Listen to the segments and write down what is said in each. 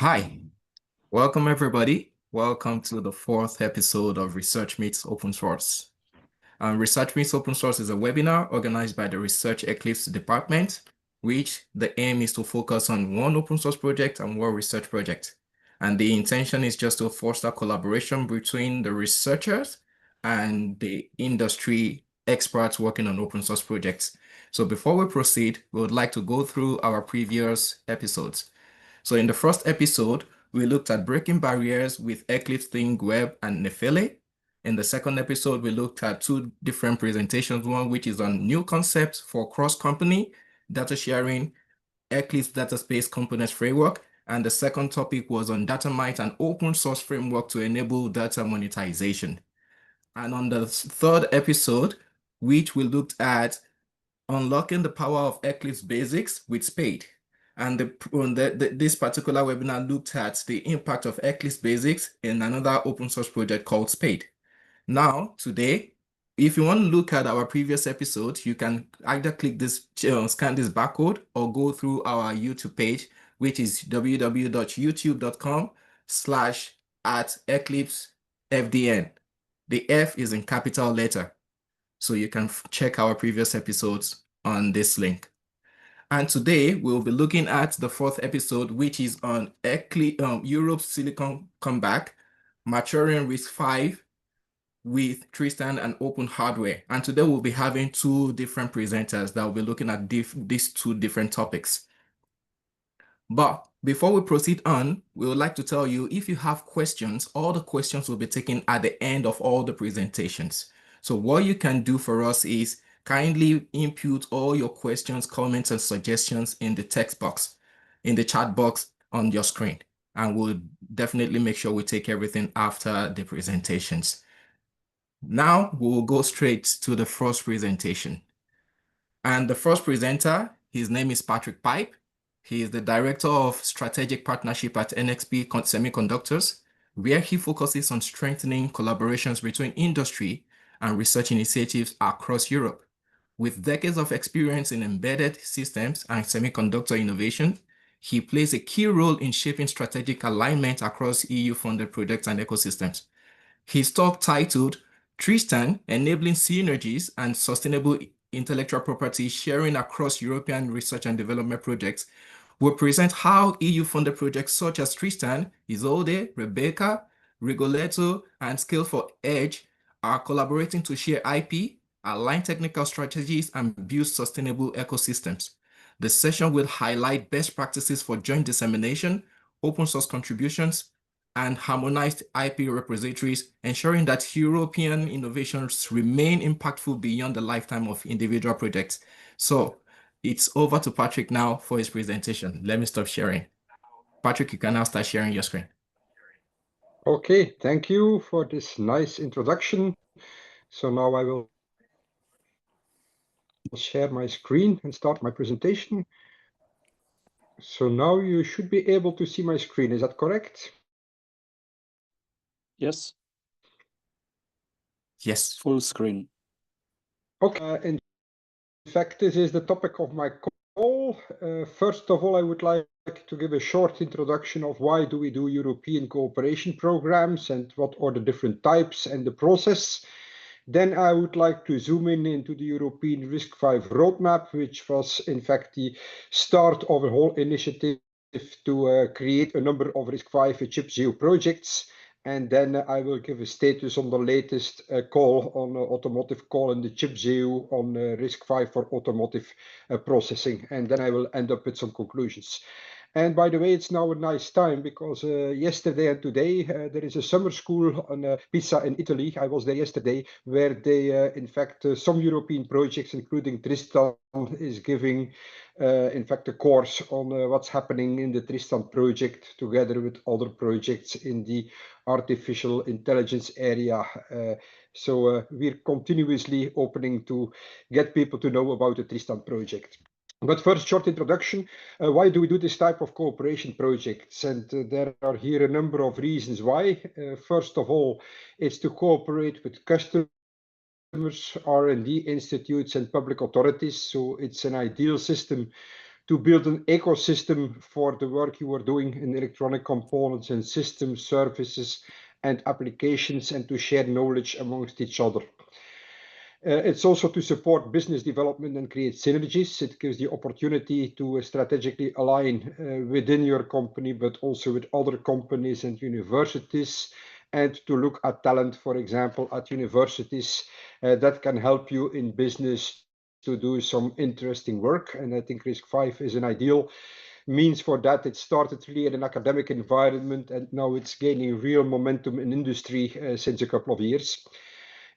Hi, welcome everybody. Welcome to the fourth episode of Research Meets Open Source. Research Meets Open Source is a webinar organized by the Research Eclipse department, which the aim is to focus on one open source project and one research project. And the intention is just to foster collaboration between the researchers and the industry experts working on open source projects. So before we proceed, we would like to go through our previous episodes. So in the first episode, we looked at breaking barriers with Eclipse Think Web and Nefele. In the second episode, we looked at two different presentations, one which is on new concepts for cross-company data sharing, Eclipse Data Space Components Framework, and the second topic was on Datamite, an open source framework to enable data monetization. And on the third episode, which we looked at unlocking the power of Eclipse Basics with Spade. And this particular webinar looked at the impact of Eclipse Basics in another open source project called Spade. Now, today, if you want to look at our previous episodes, you can either click this, scan this barcode, or go through our YouTube page, which is www.youtube.com/@EclipseFDN. The F is in capital letter. So you can check our previous episodes on this link. And today we'll be looking at the fourth episode, which is on Europe's Silicon Comeback, maturing RISC-V with TRISTAN and OpenHW. And today we'll be having two different presenters that will be looking at these two different topics. But before we proceed on, we would like to tell you, if you have questions, all the questions will be taken at the end of all the presentations. So what you can do for us is kindly input all your questions, comments, and suggestions in the text box, in the chat box on your screen. And we'll definitely make sure we take everything after the presentations. Now we'll go straight to the first presentation. And the first presenter, his name is Patrick Pype. He is the Director of Strategic Partnership at NXP Semiconductors, where he focuses on strengthening collaborations between industry and research initiatives across Europe. With decades of experience in embedded systems and semiconductor innovation, he plays a key role in shaping strategic alignment across EU-funded projects and ecosystems. His talk titled TRISTAN, Enabling Synergies and Sustainable Intellectual Property Sharing Across European Research and Development Projects will present how EU-funded projects such as TRISTAN, Isolde, Rebecca, Rigoletto, and Scale for Edge are collaborating to share IP, align technical strategies, and build sustainable ecosystems. The session will highlight best practices for joint dissemination, open source contributions, and harmonized IP repositories, ensuring that European innovations remain impactful beyond the lifetime of individual projects. So it's over to Patrick now for his presentation. Let me stop sharing. Patrick, you can now start sharing your screen. Okay, thank you for this nice introduction. So now I will share my screen and start my presentation. So now you should be able to see my screen. Is that correct? Yes. Yes. Full screen. Okay. In fact, this is the topic of my call. First of all, I would like to give a short introduction of why do we do European cooperation programs and what are the different types and the process. Then I would like to zoom in into the European RISC-V roadmap, which was in fact the start of a whole initiative to create a number of RISC-V chip-geo projects. And then I will give a status on the latest call on automotive call in the chip-geo on RISC-V for automotive processing. And then I will end up with some conclusions. And by the way, it's now a nice time because yesterday and today there is a summer school on Pisa in Italy. I was there yesterday, where they, in fact, some European projects, including Tristan, is giving, in fact, a course on what's happening in the Tristan project, together with other projects in the artificial intelligence area. So we're continuously opening to get people to know about the Tristan project. But first, short introduction. Why do we do this type of cooperation projects? And there are here a number of reasons why. First of all, it's to cooperate with customers, R&D institutes, and public authorities. So it's an ideal system to build an ecosystem for the work you are doing in electronic components and systems, services, and applications, and to share knowledge amongst each other. It's also to support business development and create synergies. It gives the opportunity to strategically align within your company, but also with other companies and universities, and to look at talent, for example, at universities that can help you in business to do some interesting work. And I think RISC-V is an ideal means for that. It started really in an academic environment, and now it's gaining real momentum in industry since a couple of years.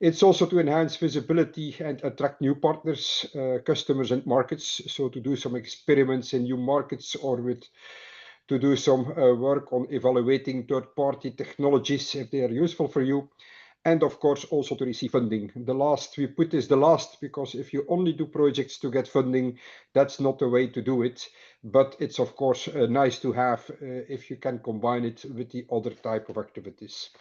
It's also to enhance visibility and attract new partners, customers, and markets. So to do some experiments in new markets, or to do some work on evaluating third-party technologies if they are useful for you. And of course, also to receive funding. The last we put is the last, because if you only do projects to get funding, that's not the way to do it. But it's of course nice to have if you can combine it with the other type of activities.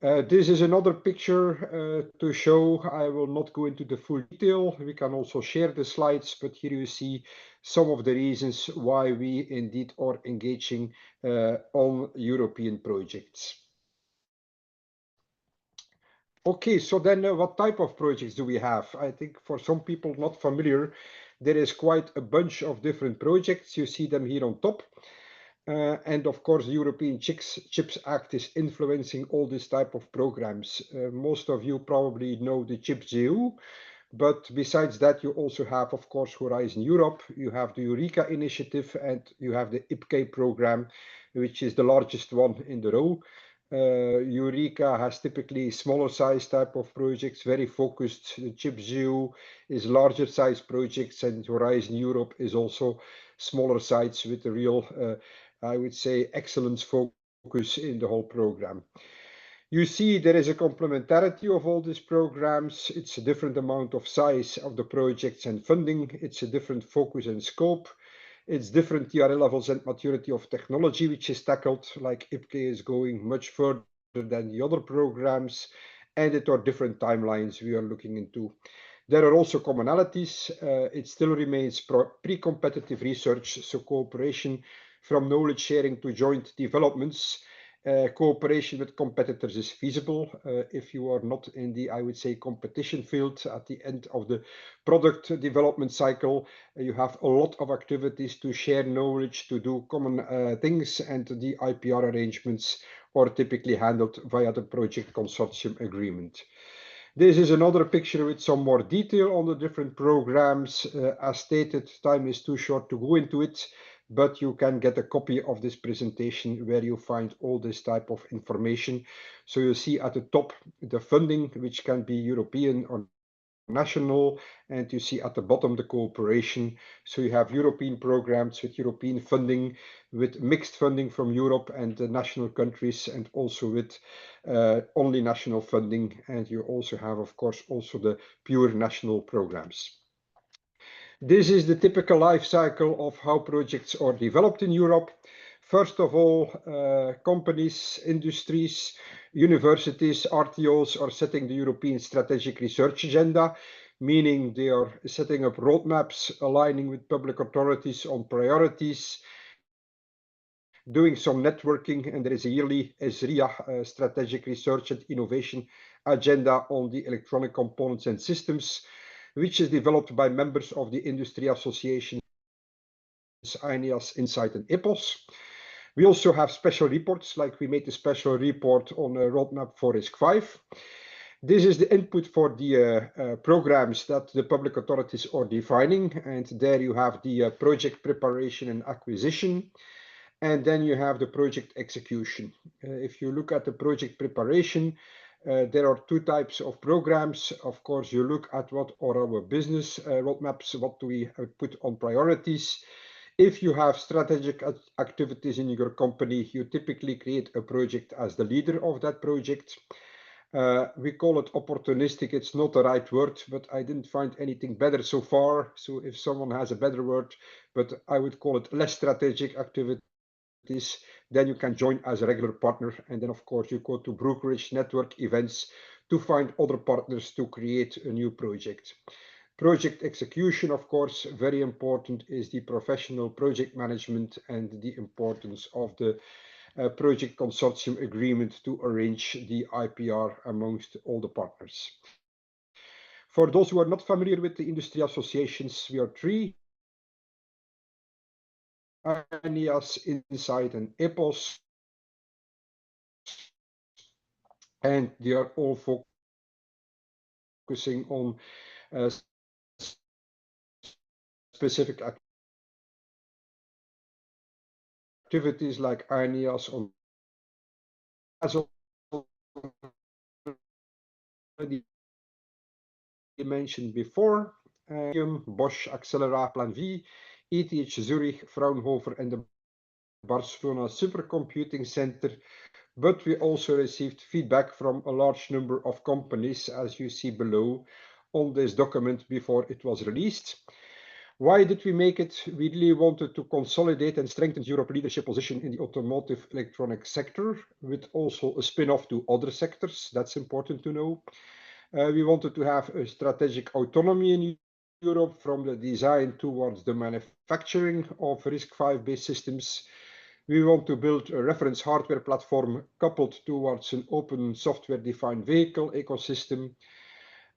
This is another picture to show. I will not go into the full detail. We can also share the slides, but here you see some of the reasons why we indeed are engaging on European projects. Okay, so then what type of projects do we have? I think for some people not familiar, there is quite a bunch of different projects. You see them here on top. And of course, the European Chips Act is influencing all this type of programs. Most of you probably know the Chips EU, but besides that, you also have, of course, Horizon Europe. You have the Eureka initiative, and you have the IPK program, which is the largest one in the row. Eureka has typically smaller size type of projects, very focused. The Chips EU is larger size projects, and Horizon Europe is also smaller sites with a real I would say excellence focus in the whole program. You see there is a complementarity of all these programs. It's a different amount of size of the projects and funding. It's a different focus and scope. It's different TRL levels and maturity of technology, which is tackled, like IPK is going much further than the other programs, and it are different timelines we are looking into. There are also commonalities. It still remains pre-competitive research, so cooperation from knowledge sharing to joint developments. Cooperation with competitors is feasible if you are not in the, I would say, competition field at the end of the product development cycle. You have a lot of activities to share knowledge, to do common things, and the IPR arrangements are typically handled via the project consortium agreement. This is another picture with some more detail on the different programs. As stated, time is too short to go into it, but you can get a copy of this presentation where you find all this type of information. So you see at the top the funding, which can be European or national, and you see at the bottom the cooperation. So you have European programs with European funding, with mixed funding from Europe and the national countries, and also with only national funding. And you also have, of course, also the pure national programs. This is the typical life cycle of how projects are developed in Europe. First of all, companies, industries, universities, RTOs are setting the European strategic research agenda, meaning they are setting up roadmaps, aligning with public authorities on priorities, doing some networking, and there is a yearly ESRIA strategic research and innovation agenda on the electronic components and systems, which is developed by members of the industry associations INEAS, Insight, and EPOS. We also have special reports, like we made a special report on a roadmap for RISC-V. This is the input for the programs that the public authorities are defining, and there you have the project preparation and acquisition, and then you have the project execution. If you look at the project preparation, there are two types of programs. Of course, you look at what are our business roadmaps, what do we put on priorities. If you have strategic activities in your company, you typically create a project as the leader of that project. We call it opportunistic. It's not the right word, but I didn't find anything better so far. So if someone has a better word, but I would call it less strategic activities, then you can join as a regular partner. And then, of course, you go to brokerage network events to find other partners to create a new project. Project execution, of course, very important is the professional project management and the importance of the project consortium agreement to arrange the IPR amongst all the partners. For those who are not familiar with the industry associations, we are three: INEAS, INSIDE, and EPOS, and they are all focusing on specific activities like INEAS on, as already mentioned before, Bosch, Accelera, Plan V, ETH Zurich, Fraunhofer, and the Barcelona Supercomputing Center. But we also received feedback from a large number of companies, as you see below on this document before it was released. Why did we make it? We really wanted to consolidate and strengthen Europe's leadership position in the automotive electronics sector, with also a spin-off to other sectors. That's important to know. We wanted to have a strategic autonomy in Europe, from the design towards the manufacturing of RISC-V based systems. We want to build a reference hardware platform coupled towards an open software-defined vehicle ecosystem.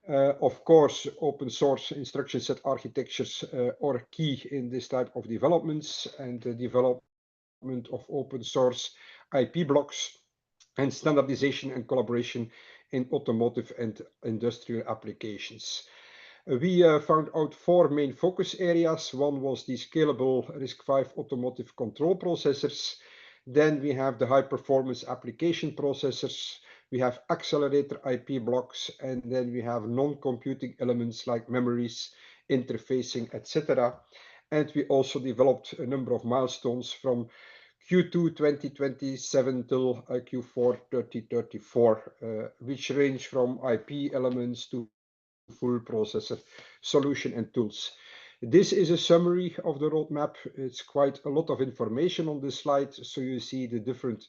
Of course, open source instruction set architectures are key in this type of developments, and the development of open source IP blocks, and standardization and collaboration in automotive and industrial applications. We found out 4 main focus areas. One was the scalable RISC-V automotive control processors. Then we have the high performance application processors. We have accelerator IP blocks, and then we have non-computing elements like memories, interfacing, etc. And we also developed a number of milestones from Q2 2027 till Q4 2034, which range from IP elements to full processor solution and tools. This is a summary of the roadmap. It's quite a lot of information on this slide. So you see the different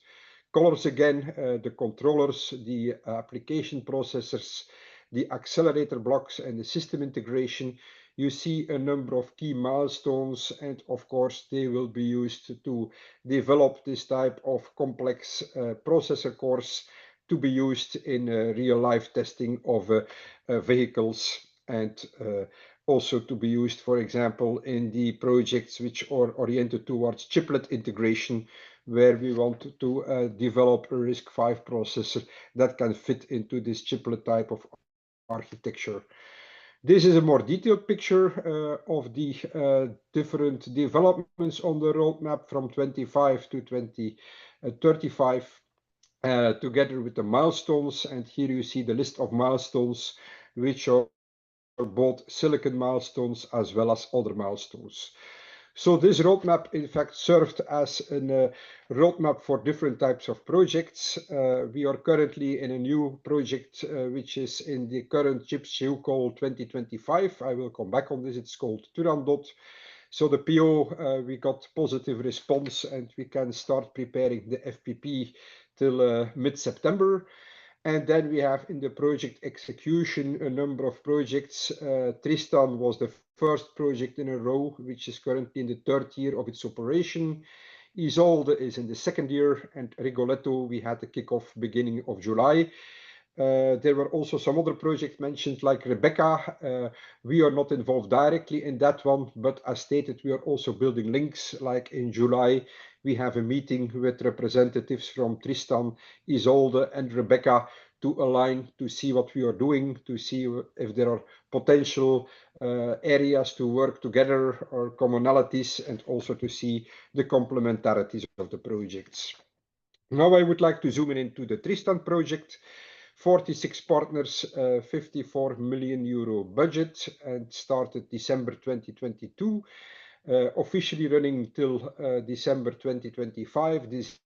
colors again, the controllers, the application processors, the accelerator blocks, and the system integration. You see a number of key milestones, and of course they will be used to develop this type of complex processor cores to be used in real life testing of vehicles, and also to be used, for example, in the projects which are oriented towards chiplet integration, where we want to develop a RISC-V processor that can fit into this chiplet type of architecture. This is a more detailed picture of the different developments on the roadmap from 25 to 2035, together with the milestones. And here you see the list of milestones, which are both silicon milestones as well as other milestones. So this roadmap, in fact, served as a roadmap for different types of projects. We are currently in a new project, which is in the current CHIPS EU call 2025. I will come back on this. It's called Turandot. So the PO, we got positive response, and we can start preparing the FPP till mid-September. And then we have in the project execution a number of projects. TRISTAN was the first project in a row, which is currently in the 3rd year of its operation. Isolde is in the 2nd year, and Rigoletto, we had the kickoff beginning of July. There were also some other projects mentioned, like Rebecca. We are not involved directly in that one, but as stated, we are also building links. Like in July, we have a meeting with representatives from Tristan, Isolde, and Rebecca to align, to see what we are doing, to see if there are potential areas to work together or commonalities, and also to see the complementarities of the projects. Now I would like to zoom in into the Tristan project. 46 partners, 54 million euro budget, and started December 2022, officially running till December 2025 this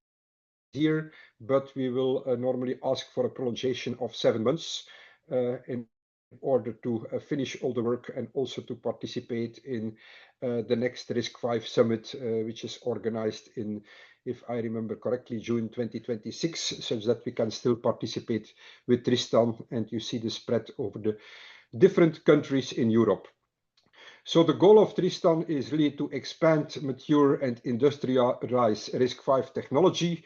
year, but we will normally ask for a prolongation of 7 months in order to finish all the work, and also to participate in the next RISC-V summit, which is organized in, if I remember correctly, June 2026, such that we can still participate with Tristan, and you see the spread over the different countries in Europe. So the goal of TRISTAN is really to expand, mature, and industrialize RISC-V technology,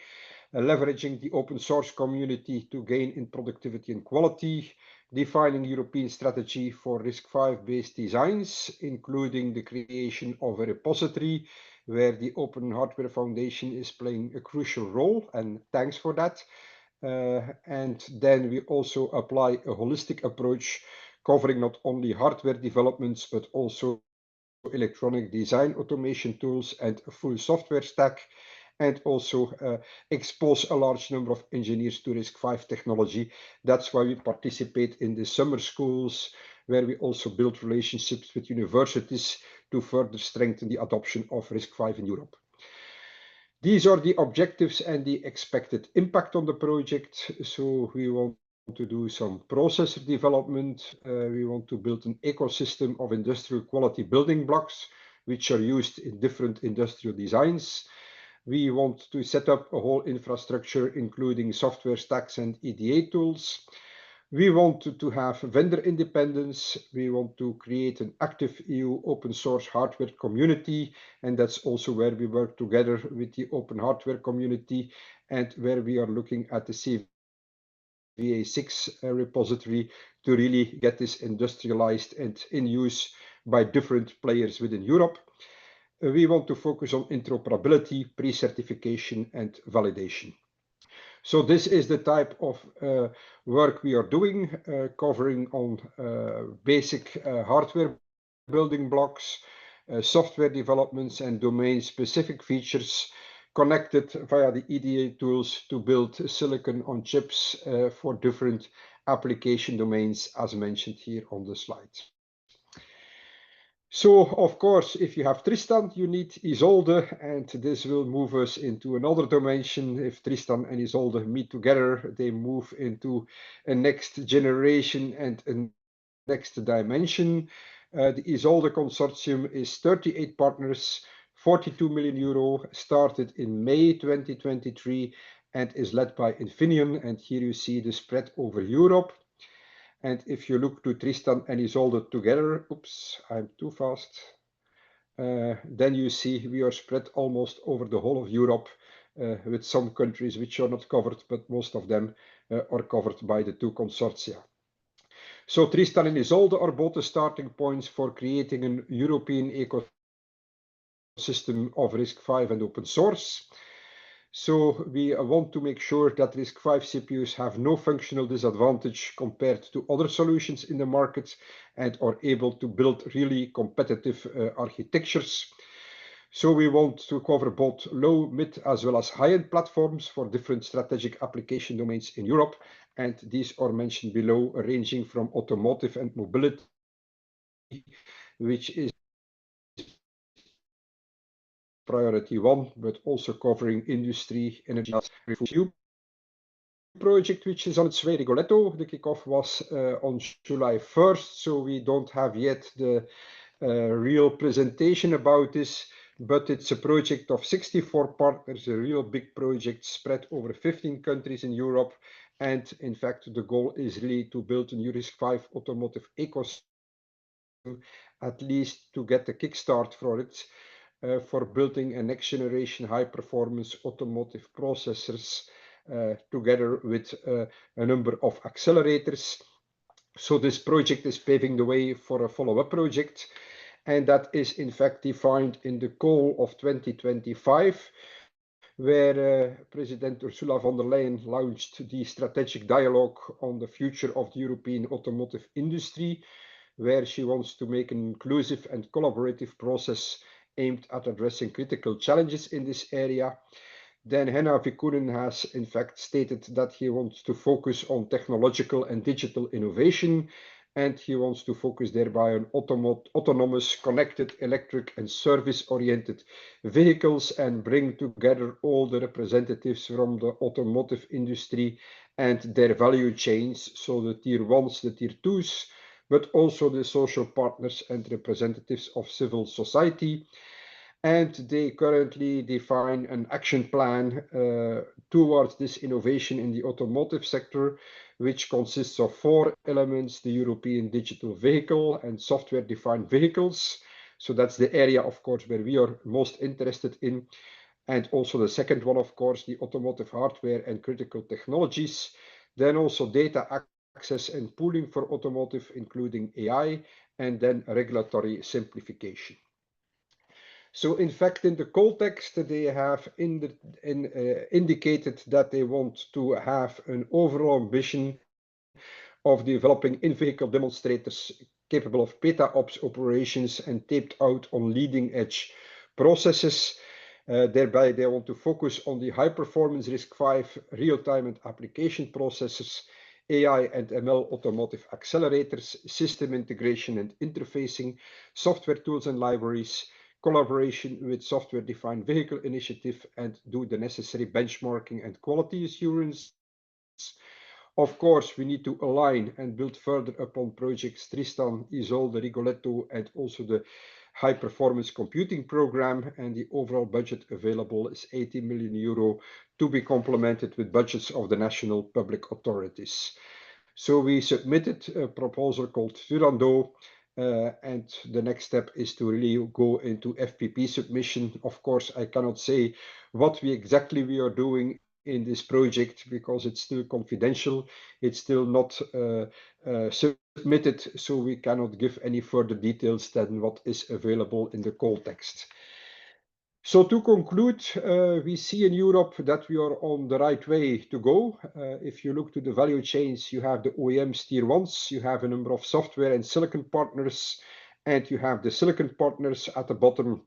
leveraging the open source community to gain in productivity and quality, defining European strategy for RISC-V based designs, including the creation of a repository where the OpenHW Foundation is playing a crucial role, and thanks for that. And then we also apply a holistic approach covering not only hardware developments, but also electronic design automation tools and a full software stack, and also expose a large number of engineers to RISC-V technology. That's why we participate in the summer schools, where we also build relationships with universities to further strengthen the adoption of RISC-V in Europe. These are the objectives and the expected impact on the project. So we want to do some processor development. We want to build an ecosystem of industrial quality building blocks, which are used in different industrial designs. We want to set up a whole infrastructure, including software stacks and EDA tools. We want to have vendor independence. We want to create an active EU open source hardware community. And that's also where we work together with the open hardware community and where we are looking at the CVA6 repository to really get this industrialized and in use by different players within Europe. We want to focus on interoperability, pre-certification, and validation. So this is the type of work we are doing, covering on basic hardware building blocks, software developments, and domain-specific features connected via the EDA tools to build silicon on chips for different application domains, as mentioned here on the slide. So, of course, if you have TRISTAN, you need Isolde, and this will move us into another dimension. If TRISTAN and Isolde meet together, they move into a next generation and a next dimension. The Isolde consortium is 38 partners, 42 million euro, started in May 2023, and is led by Infineon. And here you see the spread over Europe. And if you look to TRISTAN and Isolde together, oops, I'm too fast. Then you see we are spread almost over the whole of Europe, with some countries which are not covered, but most of them are covered by the two consortia. So TRISTAN and Isolde are both the starting points for creating a European ecosystem of RISC-V and open source. So we want to make sure that RISC-V CPUs have no functional disadvantage compared to other solutions in the market and are able to build really competitive architectures. So we want to cover both low, mid, as well as high-end platforms for different strategic application domains in Europe. And these are mentioned below, ranging from automotive and mobility, which is priority one, but also covering industry, energy, review project, which is on its way, Rigoletto. The kickoff was on July 1st, so we don't have yet the real presentation about this, but it's a project of 64 partners, a real big project spread over 15 countries in Europe. And in fact, the goal is really to build a new RISC-V automotive ecosystem, at least to get a kickstart for it. For building a next generation high performance automotive processors together with a number of accelerators. So this project is paving the way for a follow-up project, and that is in fact defined in the call of 2025, where President Ursula von der Leyen launched the strategic dialogue on the future of the European automotive industry, where she wants to make an inclusive and collaborative process aimed at addressing critical challenges in this area. Then Henna Vikkunen has in fact stated that he wants to focus on technological and digital innovation, and he wants to focus thereby on autonomous, connected, electric and service-oriented vehicles and bring together all the representatives from the automotive industry and their value chains, so the tier ones, the tier twos, but also the social partners and representatives of civil society. And they currently define an action plan towards this innovation in the automotive sector, which consists of 4 elements: the European digital vehicle and software-defined vehicles, So that's the area, of course, where we are most interested in. And also the second one, of course, the automotive hardware and critical technologies. Then also data access and pooling for automotive, including AI, and then regulatory simplification. So in fact, in the call text, they have indicated that they want to have an overall ambition of developing in-vehicle demonstrators capable of peta-ops operations and taped out on leading-edge processes. Thereby, they want to focus on the high-performance RISC-V real-time and application processors, AI and ML automotive accelerators, system integration and interfacing, software tools and libraries, collaboration with software-defined vehicle initiative, and do the necessary benchmarking and quality assurance. Of course, we need to align and build further upon projects TRISTAN, Isolde, Rigoletto, and also the high performance computing program. And the overall budget available is 80 million euro to be complemented with budgets of the national public authorities. So we submitted a proposal called Turando, and the next step is to really go into FPP submission. Of course, I cannot say what exactly we are doing in this project because it's still confidential. It's still not submitted, so we cannot give any further details than what is available in the call text. So to conclude, we see in Europe that we are on the right way to go. If you look to the value chains, you have the OEMs tier ones, you have a number of software and silicon partners, and you have the silicon partners at the bottom.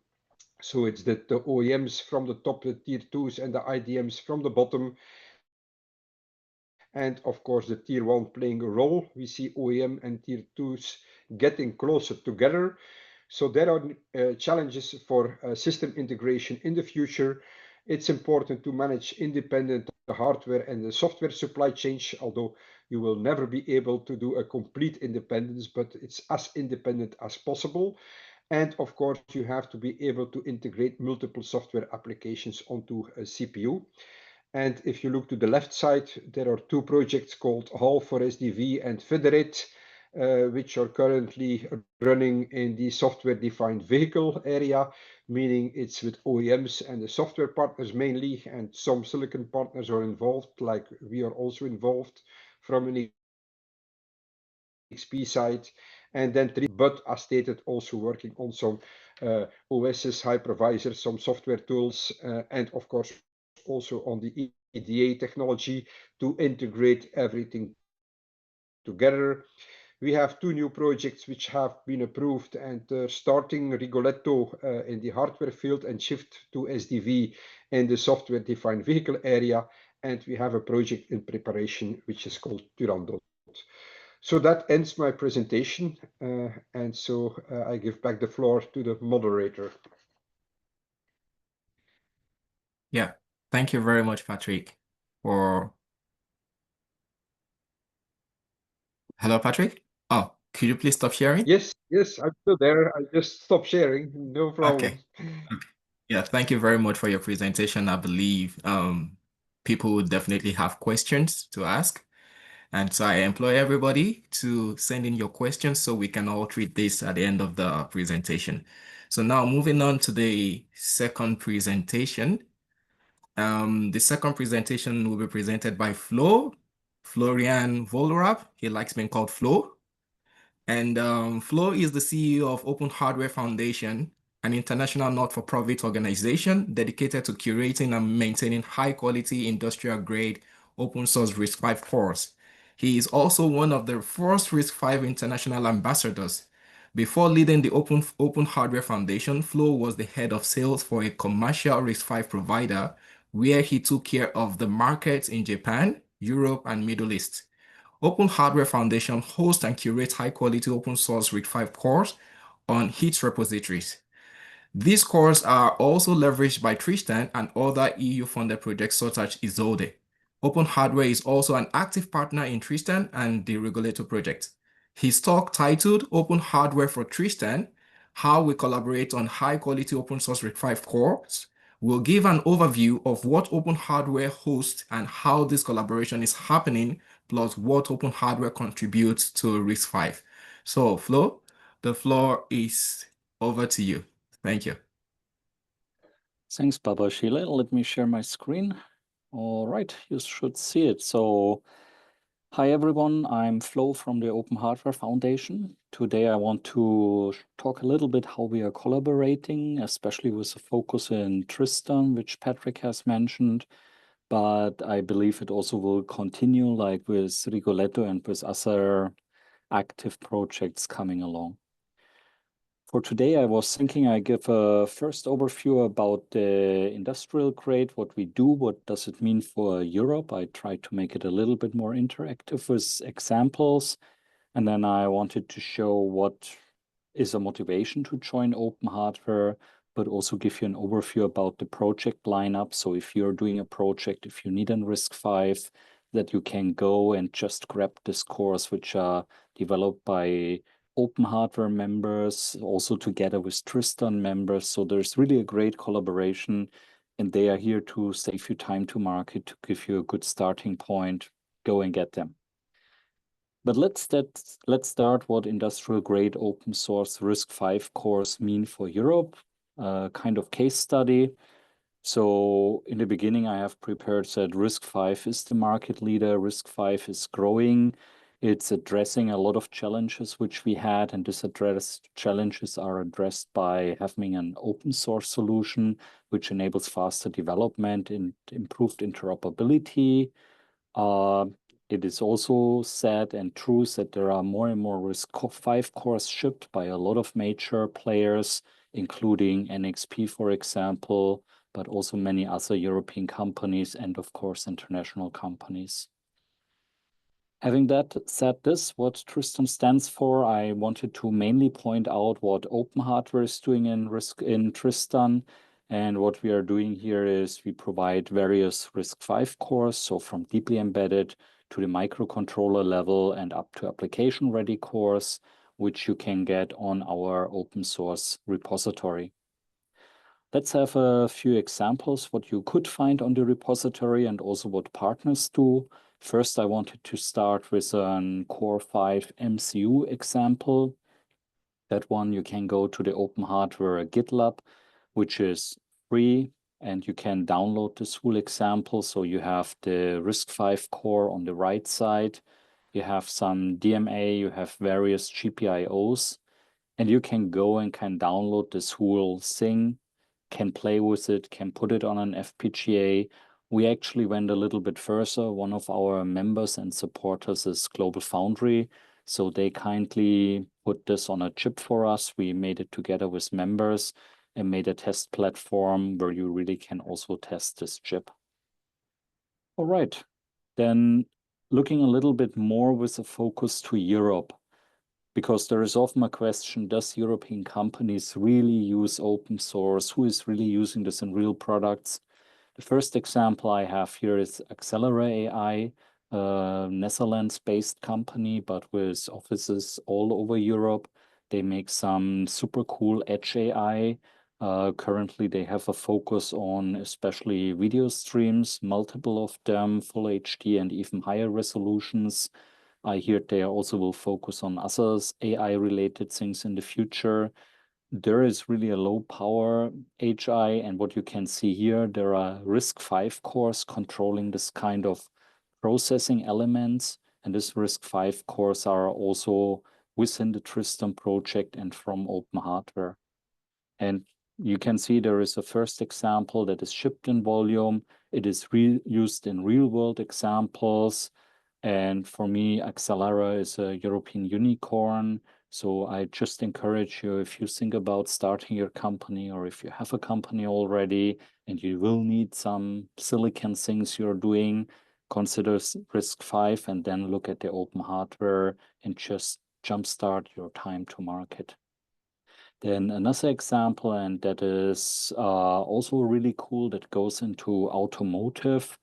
So it's the OEMs from the top, the tier twos, and the IDMs from the bottom. And of course, the tier one playing a role. We see OEM and tier twos getting closer together. So there are challenges for system integration in the future. It's important to manage independent hardware and the software supply chain, although you will never be able to do a complete independence, but it's as independent as possible. And of course, you have to be able to integrate multiple software applications onto a CPU. And if you look to the left side, there are two projects called HAL for SDV and Federate, which are currently running in the software-defined vehicle area, meaning it's with OEMs and the software partners mainly, and some silicon partners are involved, like we are also involved from an NXP side. And then, but as stated, also working on some OSs, hypervisors, some software tools, and of course also on the EDA technology to integrate everything together. We have two new projects which have been approved and starting Rigoletto in the hardware field and shift to SDV in the software-defined vehicle area. And we have a project in preparation which is called Turandot. So that ends my presentation. And so I give back the floor to the moderator. Yeah, thank you very much, Patrick, for... Hello, Patrick? Oh, could you please stop sharing? Yes, I'm still there. I just stopped sharing. No problem. Okay. Okay. Yeah, thank you very much for your presentation. I believe people would definitely have questions to ask. And so I employ everybody to send in your questions so we can all treat this at the end of the presentation. So now moving on to the second presentation. The second presentation will be presented by Florian Wohlrab. He likes being called Flo. And Flo is the CEO of OpenHW Foundation, an international not-for-profit organization dedicated to curating and maintaining high-quality industrial-grade open-source RISC-V cores. He is also one of the first RISC-V international ambassadors. Before leading the OpenHW Foundation, Flo was the head of sales for a commercial RISC-V provider where he took care of the markets in Japan, Europe, and Middle East. OpenHW Foundation hosts and curates high-quality open-source RISC-V cores on its repositories. These cores are also leveraged by TRISTAN and other EU-funded projects such as Isolde. OpenHW is also an active partner in TRISTAN and the Rigoletto project. His talk titled OpenHW for TRISTAN, How We Collaborate on High-Quality Open-Source RISC-V Cores, will give an overview of what OpenHW hosts and how this collaboration is happening, plus what OpenHW contributes to RISC-V. So, Flo, the floor is over to you. Thank you. Thanks, Babashile. Let me share my screen. All right, you should see it. So, hi everyone, I'm Flo from the OpenHW Foundation. Today I want to talk a little bit how we are collaborating, especially with a focus in TRISTAN, which Patrick has mentioned. But I believe it also will continue like with Rigoletto and with other active projects coming along. For today, I was thinking I give a first overview about the industrial grade, what we do, what does it mean for Europe. I tried to make it a little bit more interactive with examples. And then I wanted to show what is a motivation to join OpenHW, but also give you an overview about the project lineup. So if you're doing a project, if you need a RISC-V, that you can go and just grab this course, which are developed by OpenHW members, also together with TRISTAN members. So there's really a great collaboration, and they are here to save you time to market, to give you a good starting point. Go and get them. But let's start what industrial grade open source RISC-V course mean for Europe, kind of case study. So in the beginning, I have prepared that RISC-V is the market leader. RISC-V is growing. It's addressing a lot of challenges which we had, and these challenges are addressed by having an open source solution which enables faster development and improved interoperability. It is also said and true that there are more and more RISC-V cores shipped by a lot of major players, including NXP, for example, but also many other European companies and, of course, international companies. Having that said this, what TRISTAN stands for, I wanted to mainly point out what OpenHW is doing in TRISTAN. And what we are doing here is we provide various RISC-V cores, so from deeply embedded to the microcontroller level and up to application-ready cores, which you can get on our open source repository. Let's have a few examples what you could find on the repository and also what partners do. First, I wanted to start with an Core 5 MCU example. That one you can go to the OpenHW GitLab, which is free, and you can download this full example. So you have the RISC-V core on the right side. You have some DMA, you have various GPIOs, and you can go and can download this whole thing, can play with it, can put it on an FPGA. We actually went a little bit further. One of our members and supporters is Global Foundry. So they kindly put this on a chip for us. We made it together with members and made a test platform where you really can also test this chip. All right, then looking a little bit more with a focus to Europe, because there is often a question, does European companies really use open source? Who is really using this in real products? The first example I have here is Accelera AI, a Netherlands-based company, but with offices all over Europe. They make some super cool edge AI. Currently, they have a focus on especially video streams, multiple of them, full HD and even higher resolutions. I hear they also will focus on other AI-related things in the future. There is really a low power HI, and what you can see here, there are RISC-V cores controlling this kind of processing elements, and this RISC-V cores are also within the TRISTAN project and from OpenHW. And you can see there is a first example that is shipped in volume. It is used in real-world examples. And for me, Accelera is a European unicorn. So I just encourage you, if you think about starting your company or if you have a company already and you will need some silicon things you're doing, consider RISC-V and then look at the OpenHW and just jumpstart your time to market. Then another example, and that is also really cool, that goes into automotive.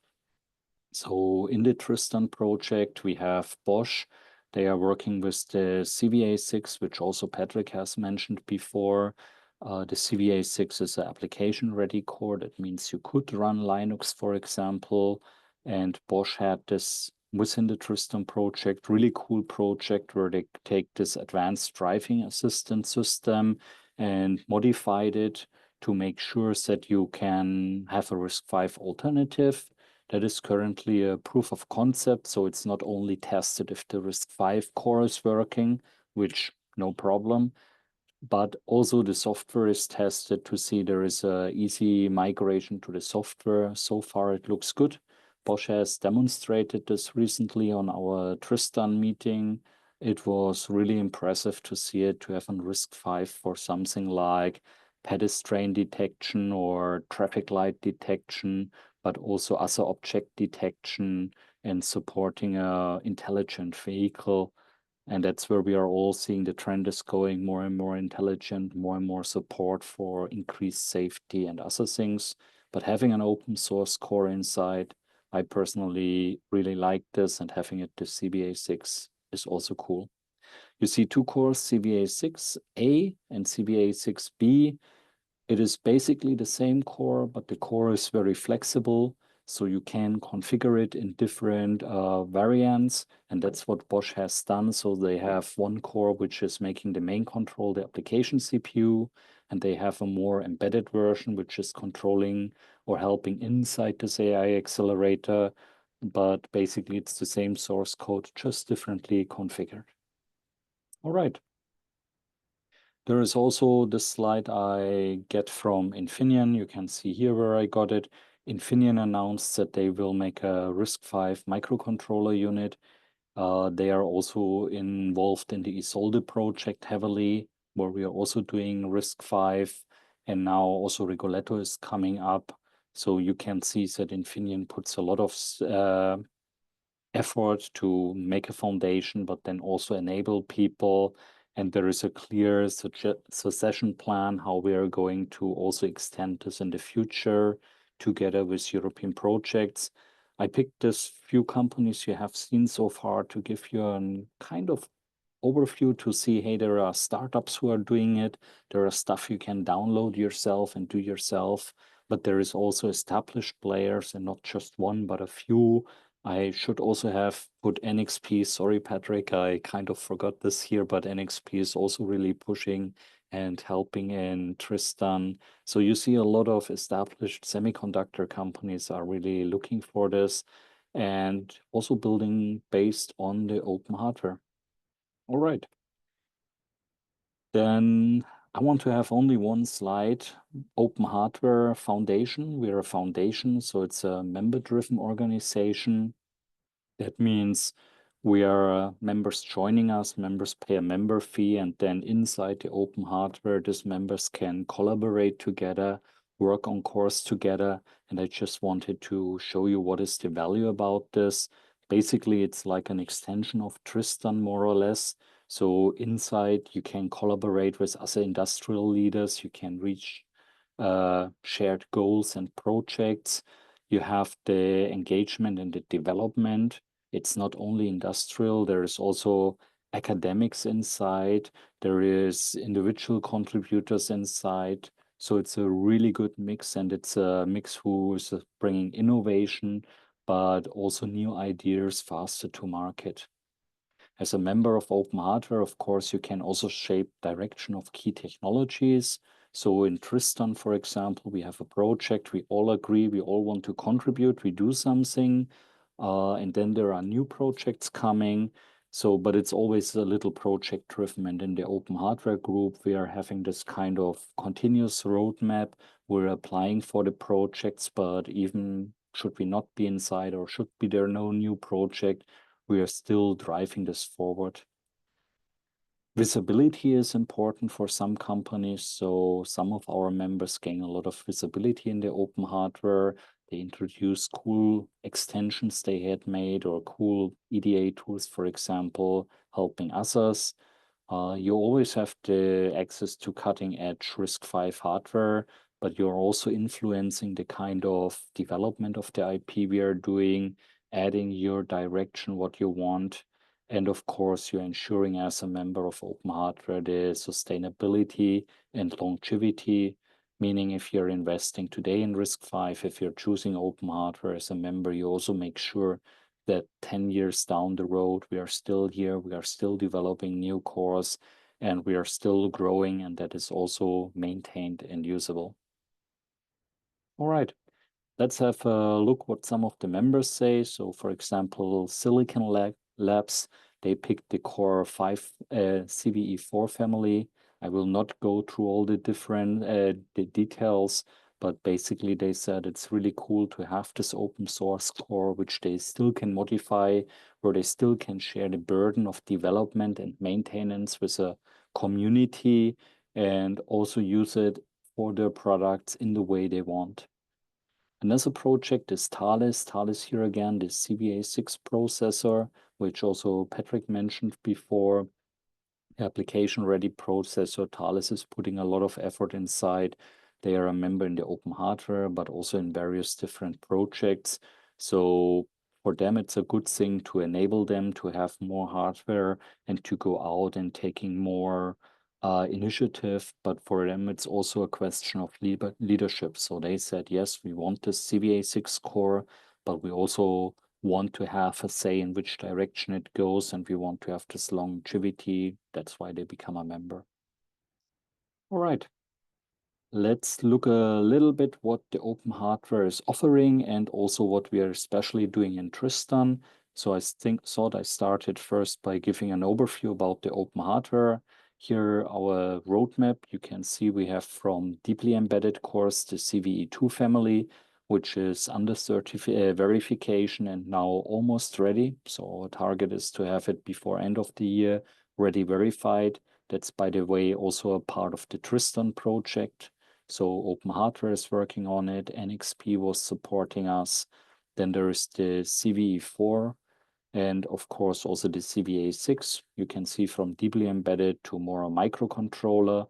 So in the TRISTAN project, we have Bosch. They are working with the CVA6, which also Patrick has mentioned before. The CVA6 is an application-ready core. That means you could run Linux, for example. And Bosch had this within the TRISTAN project, really cool project where they take this advanced driving assistance system and modified it to make sure that you can have a RISC-V alternative. That is currently a proof of concept, so it's not only tested if the RISC-V core is working, which no problem, but also the software is tested to see there is a easy migration to the software. So far it looks good. Bosch has demonstrated this recently on our TRISTAN meeting. It was really impressive to see it, to have a RISC-V for something like pedestrian detection or traffic light detection, but also other object detection and supporting a intelligent vehicle. And that's where we are all seeing the trend is going more and more intelligent, more and more support for increased safety and other things. But having an open source core inside, I personally really like this, and having it to CBA6 is also cool. You see two cores, CBA6A and CBA6B. It is basically the same core, but the core is very flexible. So you can configure it in different variants, and that's what Bosch has done. So they have one core which is making the main control, the application CPU, and they have a more embedded version which is controlling or helping inside this AI accelerator. But basically it's the same source code, just differently configured. All right. There is also this slide I get from Infineon. You can see here where I got it. Infineon announced that they will make a RISC-V microcontroller unit. They are also involved in the Isolde project heavily, where we are also doing RISC-V, and now also Rigoletto is coming up. So you can see that Infineon puts a lot of effort to make a foundation, but then also enable people. And there is a clear succession plan how we are going to also extend this in the future together with European projects. I picked this few companies you have seen so far to give you a kind of overview to see, hey, there are startups who are doing it. There are stuff you can download yourself and do yourself, but there is also established players, and not just one, but a few. I should also have put NXP. Sorry, Patrick, I kind of forgot this here, but NXP is also really pushing and helping in TRISTAN. So you see a lot of established semiconductor companies are really looking for this, and also building based on the open hardware. All right. Then I want to have only one slide. Open Hardware Foundation. We're a foundation, so it's a member-driven organization. That means we are members joining us, members pay a member fee, and then inside the open hardware, these members can collaborate together, work on cores together. And I just wanted to show you what is the value about this. Basically, it's like an extension of TRISTAN, more or less. So inside, you can collaborate with other industrial leaders. You can reach shared goals and projects. You have the engagement and the development. It's not only industrial, there is also academics inside, there is individual contributors inside. So it's a really good mix, and it's a mix who is bringing innovation, but also new ideas faster to market. As a member of Open Hardware, of course, you can also shape direction of key technologies. So in TRISTAN, for example, we have a project, we all agree, we all want to contribute, we do something, and then there are new projects coming. So, but it's always a little project driven. And in the Open Hardware group, we are having this kind of continuous roadmap. We're applying for the projects, but even should we not be inside, or should be there no new project, we are still driving this forward. Visibility is important for some companies. So some of our members gain a lot of visibility in the open hardware. They introduce cool extensions they had made, or cool EDA tools, for example, helping others. You always have the access to cutting edge RISC-V hardware, but you're also influencing the kind of development of the IP we are doing, adding your direction, what you want. And of course, you're ensuring as a member of Open Hardware the sustainability and longevity, meaning if you're investing today in RISC-V, if you're choosing Open Hardware as a member, you also make sure that 10 years down the road, we are still here, we are still developing new cores, and we are still growing, and that is also maintained and usable. All right. Let's have a look what some of the members say. So for example, Silicon Labs, they picked the Core 5 CVE4 family. I will not go through all the different the details, but basically they said it's really cool to have this open source core, which they still can modify, where they still can share the burden of development and maintenance with a community and also use it for their products in the way they want. Another project is Thales. Thales here again, the CVA6 processor, which also Patrick mentioned before. Application-ready processor. Thales is putting a lot of effort inside. They are a member in the Open Hardware, but also in various different projects. So for them, it's a good thing to enable them to have more hardware and to go out and taking more initiative, but for them, it's also a question of leadership. So they said, yes, we want this CVA6 core, but we also want to have a say in which direction it goes, and we want to have this longevity. That's why they become a member. All right. Let's look a little bit what the open hardware is offering and also what we are especially doing in TRISTAN. So I thought I started first by giving an overview about the open hardware. Here our roadmap, you can see we have from deeply embedded cores the CVE2 family, which is under verification and now almost ready. So our target is to have it before end of the year, ready verified. That's, by the way, also a part of the TRISTAN project. So Open Hardware is working on it. NXP was supporting us. Then there is the CVE4 and of course also the CVA6. You can see from deeply embedded to more a microcontroller.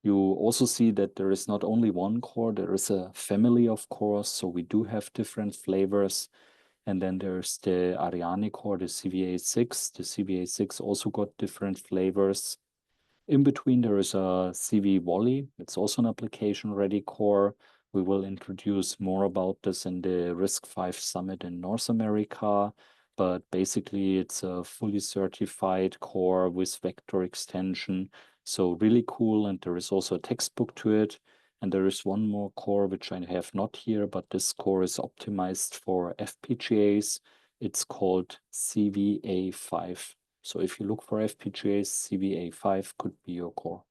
You also see that there is not only one core, there is a family of cores. So we do have different flavors. And then there's the Ariane core, the CVA6. The CVA6 also got different flavors. In between, there is a CV Volley. It's also an application-ready core. We will introduce more about this in the RISC-V Summit in North America. But basically, it's a fully certified core with vector extension. So really cool. And there is also a textbook to it. And there is one more core, which I have not here, but this core is optimized for FPGAs. It's called CVA5. So if you look for FPGAs, CVA5 could be your core.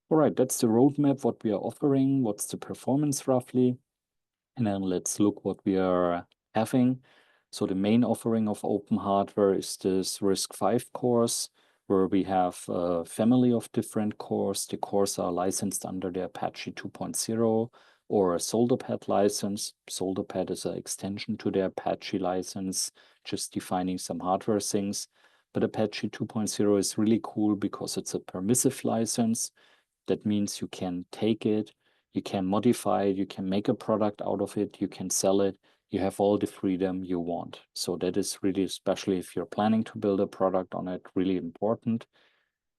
All right, that's the roadmap, what we are offering, what's the performance roughly. And then let's look what we are having. So the main offering of open hardware is this RISC-V cores, where we have a family of different cores. The cores are licensed under the Apache 2.0 or a SolderPad license. SolderPad is an extension to the Apache license, just defining some hardware things. But Apache 2.0 is really cool because it's a permissive license. That means you can take it, you can modify it, you can make a product out of it, you can sell it, you have all the freedom you want. So that is really, especially if you're planning to build a product on it, really important.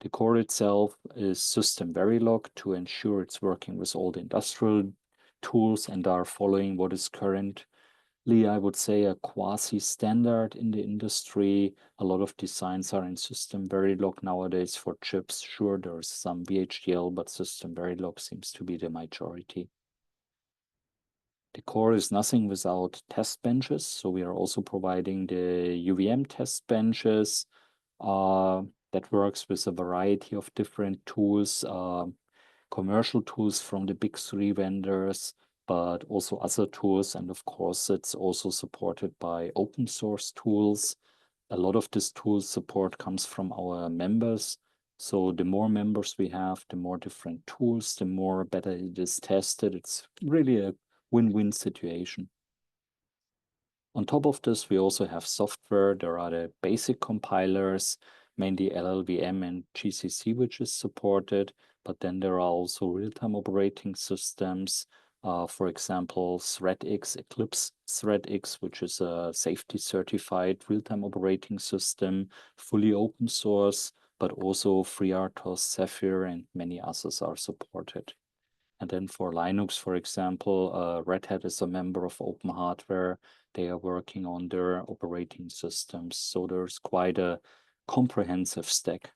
The core itself is system Verilog to ensure it's working with all the industrial tools and are following what is currently, I would say, a quasi-standard in the industry. A lot of designs are in system Verilog nowadays for chips. Sure, there's some VHDL, but system Verilog seems to be the majority. The core is nothing without test benches. So we are also providing the UVM test benches that works with a variety of different tools, commercial tools from the big three vendors, but also other tools. And of course, it's also supported by open source tools. A lot of this tool support comes from our members. So the more members we have, the more different tools, the more better it is tested. It's really a win-win situation. On top of this, we also have software. There are the basic compilers, mainly LLVM and GCC, which is supported. But then there are also real-time operating systems. For example, ThreadX, Eclipse ThreadX, which is a safety certified real-time operating system, fully open source, but also FreeRTOS, Zephyr, and many others are supported. And then for Linux, for example, Red Hat is a member of Open Hardware. They are working on their operating systems. So there's quite a comprehensive stack.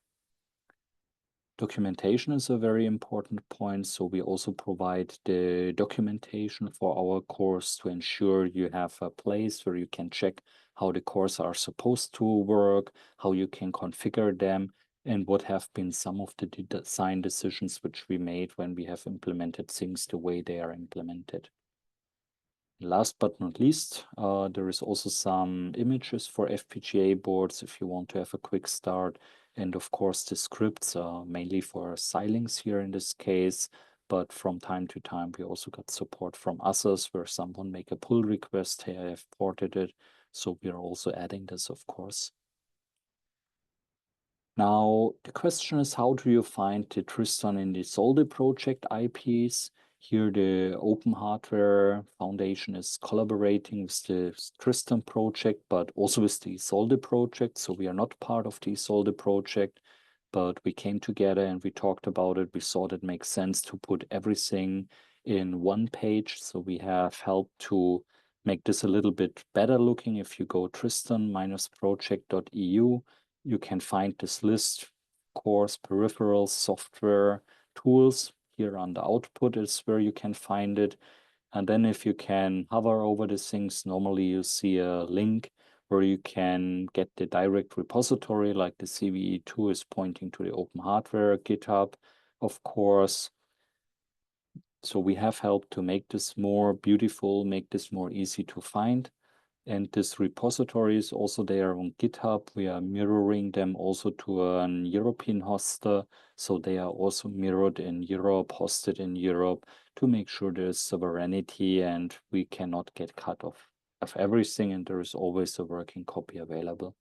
Documentation is a very important point. So we also provide the documentation for our course to ensure you have a place where you can check how the cores are supposed to work, how you can configure them, and what have been some of the design decisions which we made when we have implemented things the way they are implemented. Last but not least, there is also some images for FPGA boards if you want to have a quick start. And of course, the scripts are mainly for Xilinx here in this case. But from time to time, we also got support from others where someone make a pull request. Hey, I have ported it. So we are also adding this, of course. Now, the question is, how do you find the TRISTAN in the Solde project IPs? Here, the OpenHW Foundation is collaborating with the TRISTAN project, but also with the Solde project. So we are not part of the Solde project, but we came together and we talked about it. We thought it makes sense to put everything in one page. So we have helped to make this a little bit better looking. If you go tristan-project.eu, you can find this list: cores, peripherals, software, tools. Here on the output is where you can find it. And then if you can hover over the things, normally you see a link where you can get the direct repository, like the CVE2 is pointing to the OpenHW GitHub, of course. So we have helped to make this more beautiful, make this more easy to find. And this repository is also there on GitHub. We are mirroring them also to an European hoster. So they are also mirrored in Europe, hosted in Europe, to make sure there's sovereignty and we cannot get cut off of everything. And there is always a working copy available.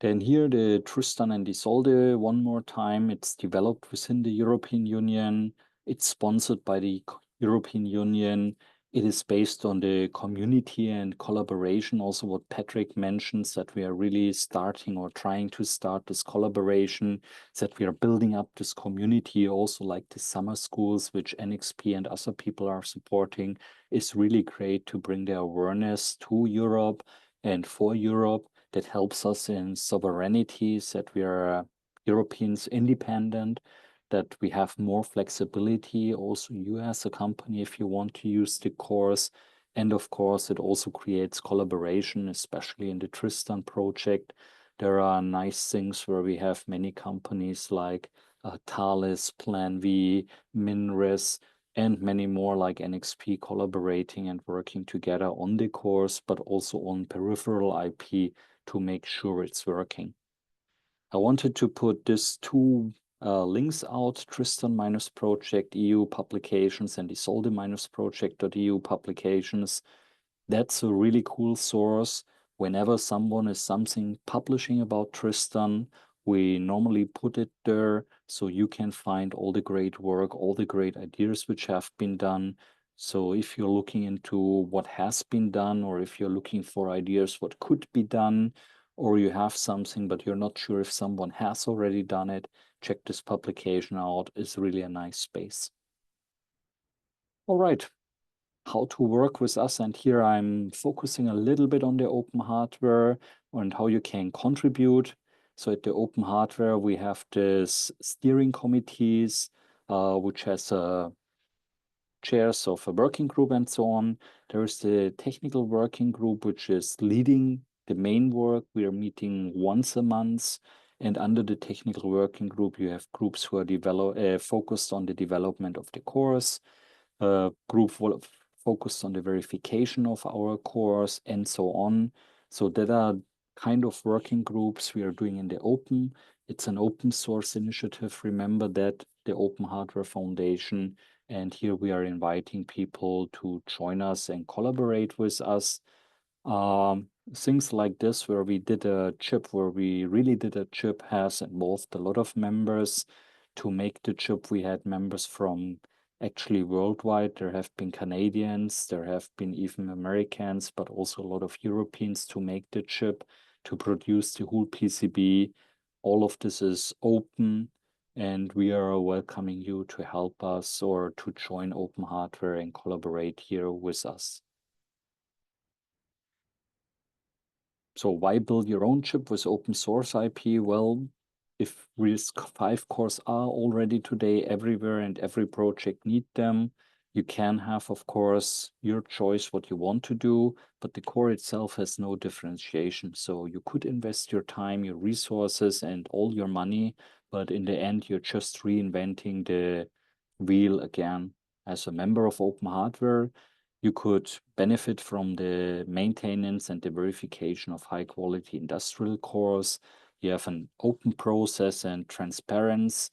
Then here the TRISTAN and Isolde one more time. It's developed within the European Union. It's sponsored by the European Union. It is based on the community and collaboration. Also what Patrick mentions, that we are really starting or trying to start this collaboration, that we are building up this community, also like the summer schools, which NXP and other people are supporting, is really great to bring the awareness to Europe and for Europe. That helps us in sovereignty, that we are Europeans independent, that we have more flexibility. Also, you as a company, if you want to use the cores. And of course, it also creates collaboration, especially in the TRISTAN project. There are nice things where we have many companies like Thales, Plan V, Minres, and many more like NXP collaborating and working together on the cores, but also on peripheral IP to make sure it's working. I wanted to put these two links out: TRISTAN-project.eu publications and Isolde-project.eu publications. That's a really cool source. Whenever someone is publishing about TRISTAN, we normally put it there so you can find all the great work, all the great ideas which have been done. So if you're looking into what has been done, or if you're looking for ideas what could be done, or you have something but you're not sure if someone has already done it, check this publication out. It's really a nice space. All right. How to work with us, and here I'm focusing a little bit on the OpenHW and how you can contribute. So at the OpenHW, we have this steering committees, which has chairs of a working group and so on. There is the technical working group, which is leading the main work. We are meeting once a month. And under the technical working group, you have groups who are focused on the development of the course, group focused on the verification of our course, and so on. So that are kind of working groups we are doing in the open. It's an open source initiative. Remember that, the OpenHW Foundation. And here we are inviting people to join us and collaborate with us. Things like this, where we really did a chip, has involved a lot of members. To make the chip, we had members from actually worldwide. There have been Canadians, there have been even Americans, but also a lot of Europeans to make the chip, to produce the whole PCB. All of this is open, and we are welcoming you to help us or to join OpenHW and collaborate here with us. So why build your own chip with open source IP? Well, if RISC-V cores are already today everywhere and every project need them, you can have, of course, your choice what you want to do, but the core itself has no differentiation. So you could invest your time, your resources, and all your money, but in the end, you're just reinventing the wheel again. As a member of Open Hardware, you could benefit from the maintenance and the verification of high quality industrial cores. You have an open process and transparency.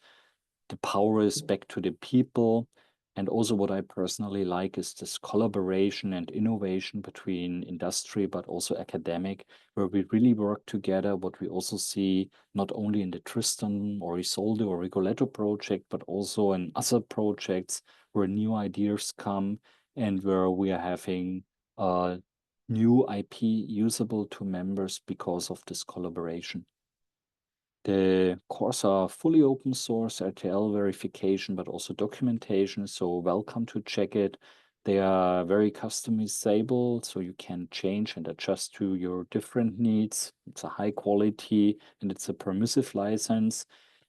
The power is back to the people. And also what I personally like is this collaboration and innovation between industry, but also academic, where we really work together. What we also see not only in the TRISTAN or Isolde or Rigoletto project, but also in other projects where new ideas come and where we are having new IP usable to members because of this collaboration. The cores are fully open source, RTL verification, but also documentation. So welcome to check it. They are very customizable, so you can change and adjust to your different needs. It's a high quality and it's a permissive license.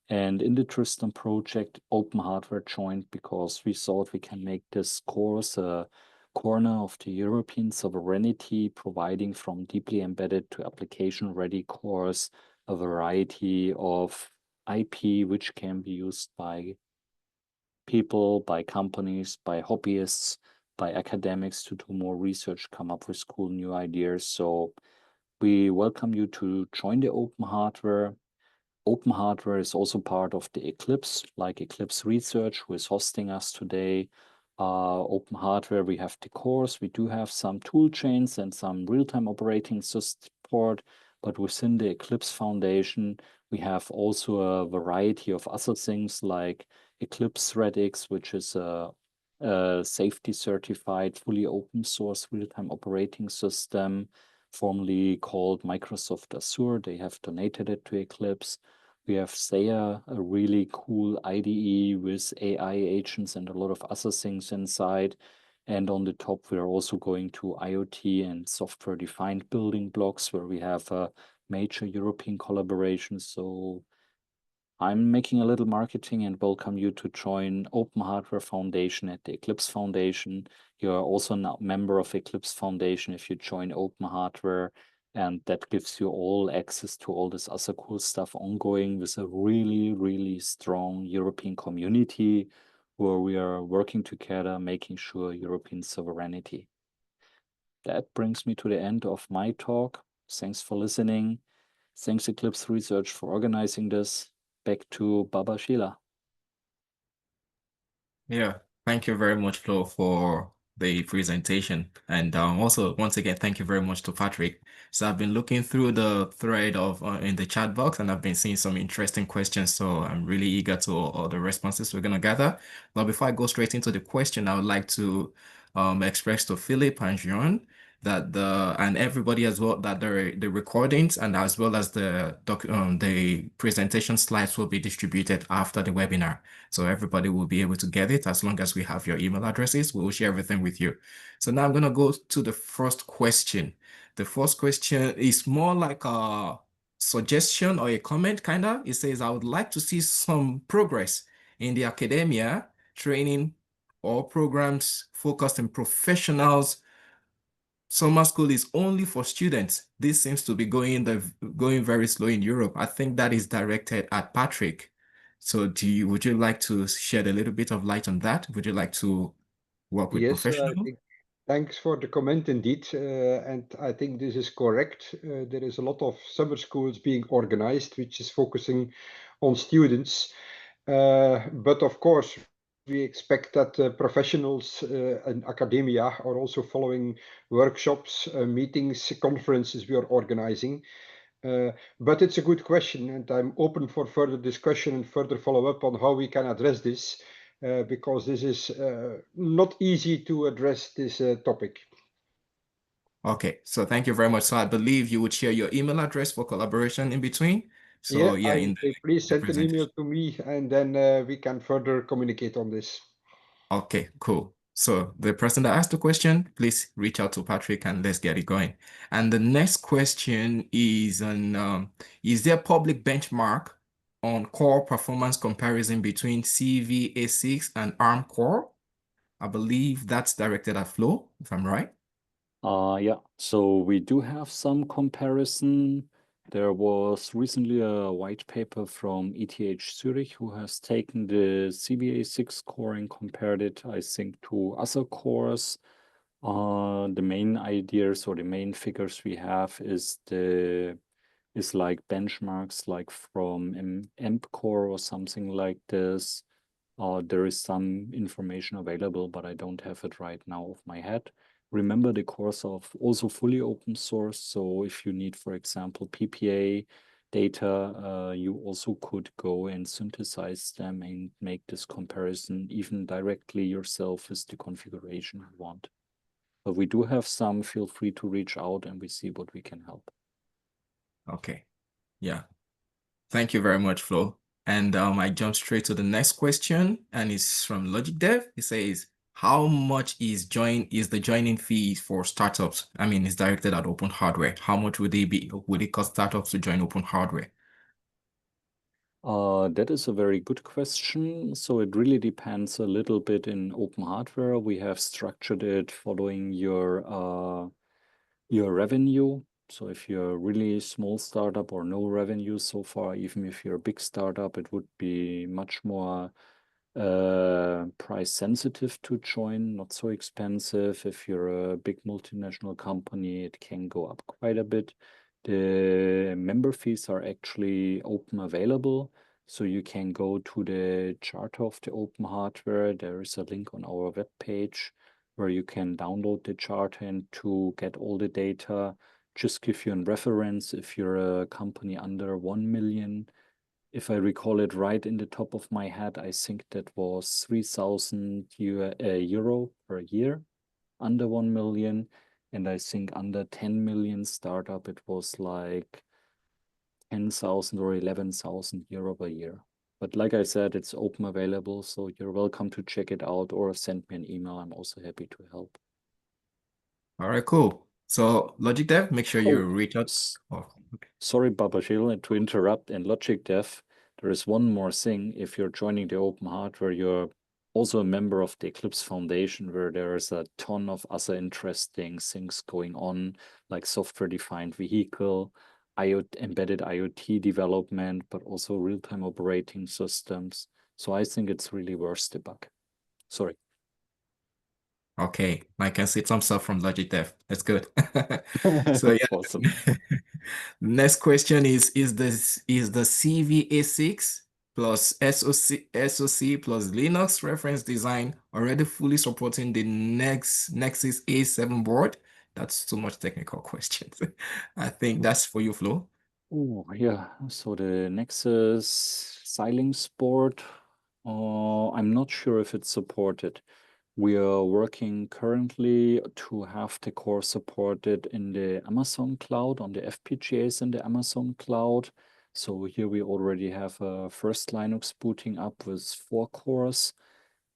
And in the Tristan project, Open Hardware joined because we thought we can make this course a corner of the European sovereignty, providing from deeply embedded to application-ready cores a variety of IP which can be used by people, by companies, by hobbyists, by academics to do more research, come up with cool new ideas. So we welcome you to join the Open Hardware. Open Hardware is also part of the Eclipse, like Eclipse Research, who is hosting us today. Open Hardware, we have the cores, we do have some tool chains and some real-time operating support, but within the Eclipse Foundation, we have also a variety of other things like Eclipse Radix, which is a safety certified, fully open source real-time operating system, formerly called Microsoft Azure. They have donated it to Eclipse. We have Saya, a really cool IDE with AI agents and a lot of other things inside. And on the top, we're also going to IoT and software-defined building blocks where we have a major European collaboration. So I'm making a little marketing and welcome you to join Open Hardware Foundation at the Eclipse Foundation. You are also now a member of Eclipse Foundation if you join Open Hardware, and that gives you all access to all this other cool stuff ongoing with a really, really strong European community where we are working together, making sure European sovereignty. That brings me to the end of my talk. Thanks for listening. Thanks Eclipse Research for organizing this. Back to Baba Sheila. Yeah, thank you very much, Flo, for the presentation. And also, once again, thank you very much to Patrick. So I've been looking through the thread of in the chat box, and I've been seeing some interesting questions. So I'm really eager to all the responses we're going to gather. But before I go straight into the question, I would like to express to Philip and Jean that and everybody as well that the recordings and as well as the presentation slides will be distributed after the webinar. So everybody will be able to get it as long as we have your email addresses. We will share everything with you. So now I'm going to go to the first question. The first question is more like a suggestion or a comment, kind of. It says, I would like to see some progress in the academia training or programs focused on professionals. Summer school is only for students. This seems to be going very slow in Europe. I think that is directed at Patrick. So would you like to shed a little bit of light on that? Would you like to work with Yes, professionals? thanks for the comment indeed. And I think this is correct. There is a lot of summer schools being organized, which is focusing on students. But of course, we expect that professionals in academia are also following workshops, meetings, conferences we are organizing. But it's a good question, and I'm open for further discussion and further follow-up on how we can address this, because this is not easy to address this topic. Okay, so thank you very much. So I believe you would share your email address for collaboration in between. So Yeah, I in would say please the send an email presentation. to me, and then we can further communicate on this. Okay, cool. So the person that asked the question, please reach out to Patrick and let's get it going. And the next question is on, is there a public benchmark on core performance comparison between CV-A6 and ARM core. I believe that's directed at Flo, if I'm right. Yeah, so we do have some comparison. There was recently a white paper from ETH Zurich who has taken the CVA6 core and compared it, I think, to other cores. The main ideas or the main figures we have is like benchmarks like from AMP core or something like this. There is some information available, but I don't have it right now off my head. Remember, the cores are also fully open source. So if you need, for example, PPA data, you also could go and synthesize them and make this comparison even directly yourself with the configuration you want. But we do have some. Feel free to reach out and we see what we can help. Okay. Yeah. Thank you very much, Flo. And I jump straight to the next question, and it's from Logic Dev. It says, how much is the joining fee for startups? I mean, it's directed at Open Hardware. How much would it cost startups to join Open Hardware? That is a very good question. So it really depends a little bit in Open Hardware. We have structured it following your revenue. So if you're a really small startup or no revenue so far, even if you're a big startup, it would be much more price sensitive to join, not so expensive. If you're a big multinational company, it can go up quite a bit. The member fees are actually open available. So you can go to the chart of the Open Hardware. There is a link on our webpage where you can download the chart and to get all the data. Just give you a reference if you're a company under 1 million. If I recall it right in the top of my head, I think that was 3,000 euro per year, under 1 million. And I think under 10 million startup, it was like 10,000 or 11,000 euro per year. But like I said, it's open available, so you're welcome to check it out or send me an email. I'm also happy to help. All right, cool. So Logic Dev, make sure you Oh, reach out. Oh, okay. Sorry, Babashil, to interrupt. In Logic Dev, there is one more thing. If you're joining the Open Hardware, you're also a member of the Eclipse Foundation, where there is a ton of other interesting things going on, like software-defined vehicle, embedded IoT development, but also real-time operating systems. So I think it's really worth the buck. Sorry. Okay, I can see thumbs up from Logic Dev. That's good. So yeah. Awesome. Next question is the CVA6 plus SoC plus Linux reference design already fully supporting the Nexus A7 board? That's too much technical questions. I think that's for you, Flo. Oh, yeah. So the Nexus Xilinx board, I'm not sure if it's supported. We are working currently to have the core supported in the Amazon cloud, on the FPGAs in the Amazon cloud. So here we already have a first Linux booting up with 4 cores.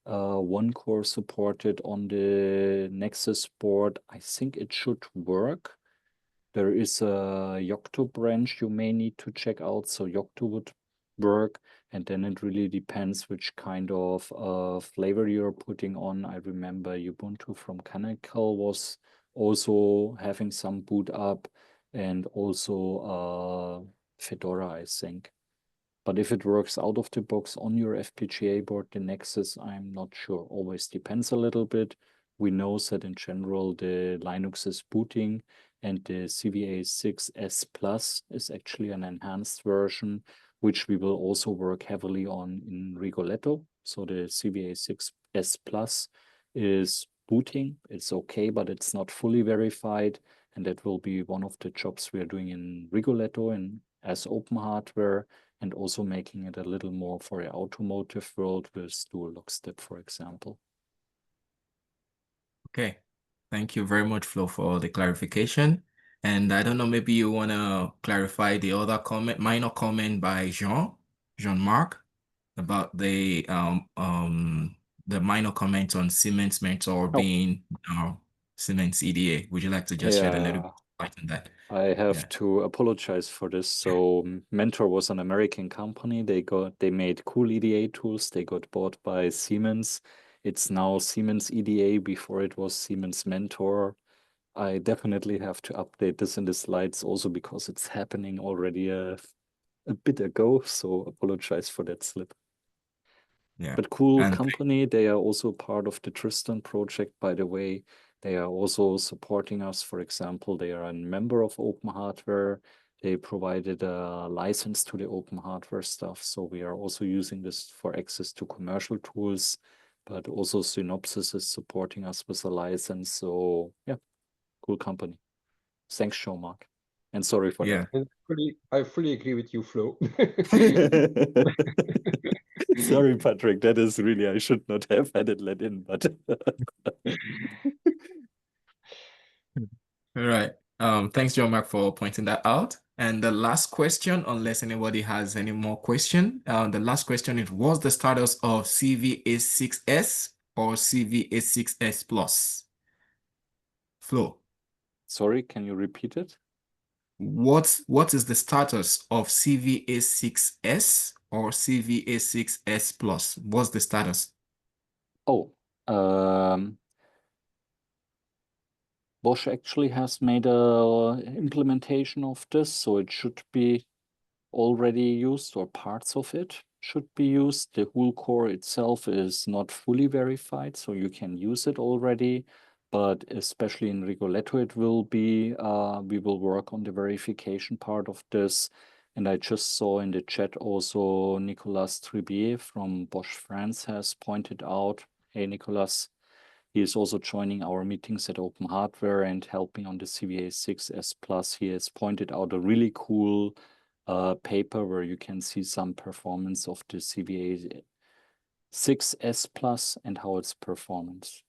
One core supported on the Nexus board. I think it should work. There is a Yocto branch you may need to check out. So Yocto would work. And then it really depends which kind of flavor you're putting on. I remember Ubuntu from Canonical was also having some boot up, and also Fedora, I think. But if it works out of the box on your FPGA board, the Nexus, I'm not sure. Always depends a little bit. We know that in general, the Linux is booting, and the CVA6S Plus is actually an enhanced version, which we will also work heavily on in Rigoletto. So the CVA6S Plus is booting. It's okay, but it's not fully verified. And that will be one of the jobs we are doing in Rigoletto and as open hardware, and also making it a little more for the automotive world with dual lockstep, for example. Okay. Thank you very much, Flo, for the clarification. And I don't know, maybe you want to clarify the other minor comment by Jean-Marc, about the minor comment on Siemens Mentor Oh, being Siemens EDA. Would you like to just shed a little yeah. light on that? I have to apologize for this. So Mentor was an American company. They made cool EDA tools. They got bought by Siemens. It's now Siemens EDA. Before it was Siemens Mentor. I definitely have to update this in the slides also because it's happening already a bit ago. So apologize for that slip. Yeah. But cool company. They are also part of the TRISTAN project, by the way. They are also supporting us. For example, they are a member of OpenHW. They provided a license to the OpenHW stuff. So we are also using this for access to commercial tools, but also Synopsys is supporting us with a license. So yeah, cool company. Thanks, Jean-Marc. And sorry for that. I fully agree with you, Flo. Sorry, Patrick. That is really, I should not have had it let in, but. All right. Thanks, Jean-Marc, for pointing that out. And the last question, unless anybody has any more question, the last question is, what's the status of CVA6S or CVA6S Plus? Flo. Sorry, can you repeat it? What is the status of CVA6S or CVA6S Plus? What's the status? Oh, Bosch actually has made a implementation of this, so it should be already used, or parts of it should be used. The whole core itself is not fully verified, so you can use it already. But especially in Rigoletto, it will be, we will work on the verification part of this. And I just saw in the chat also Nicolas Tribier from Bosch France has pointed out, hey, Nicolas, he is also joining our meetings at OpenHW and helping on the CVA6S Plus. He has pointed out a really cool paper where you can see some performance of the CVA6S Plus and how it's performance.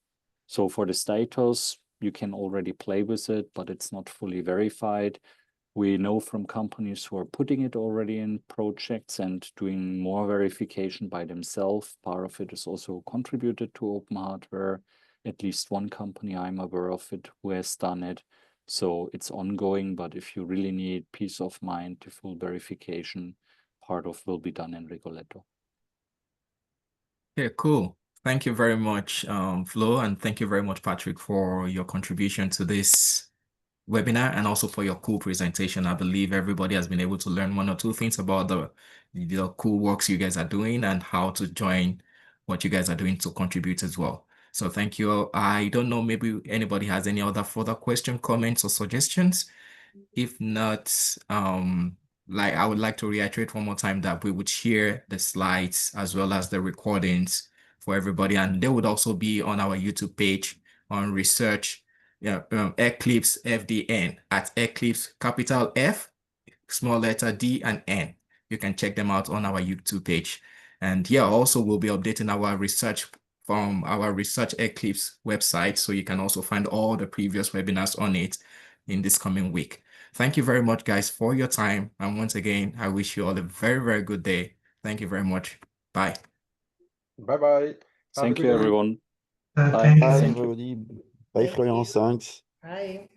So for the status, you can already play with it, but it's not fully verified. We know from companies who are putting it already in projects and doing more verification by themselves. Part of it is also contributed to OpenHW. At least one company I'm aware of it who has done it. So it's ongoing, but if you really need peace of mind, the full verification part of will be done in Rigoletto. Yeah, cool. Thank you very much, Flo, and thank you very much, Patrick, for your contribution to this webinar and also for your cool presentation. I believe everybody has been able to learn one or two things about the cool works you guys are doing and how to join what you guys are doing to contribute as well. So thank you. I don't know, maybe anybody has any other further question, comments, or suggestions. If not, I would like to reiterate one more time that we would share the slides as well as the recordings for everybody, and they would also be on our YouTube page on research, Eclipse FDN at Eclipse capital F, small letter D and N. You can check them out on our YouTube page. And yeah, also we'll be updating our research from our Research Eclipse website, so you can also find all the previous webinars on it in this coming week. Thank you very much, guys, for your time. And once again, I wish you all a very, very good day. Thank you very much. Bye. Bye-bye. Thank you, everyone. Bye. Bye. Thanks, Thank you. everybody. Bye, Florian. Thanks. Bye.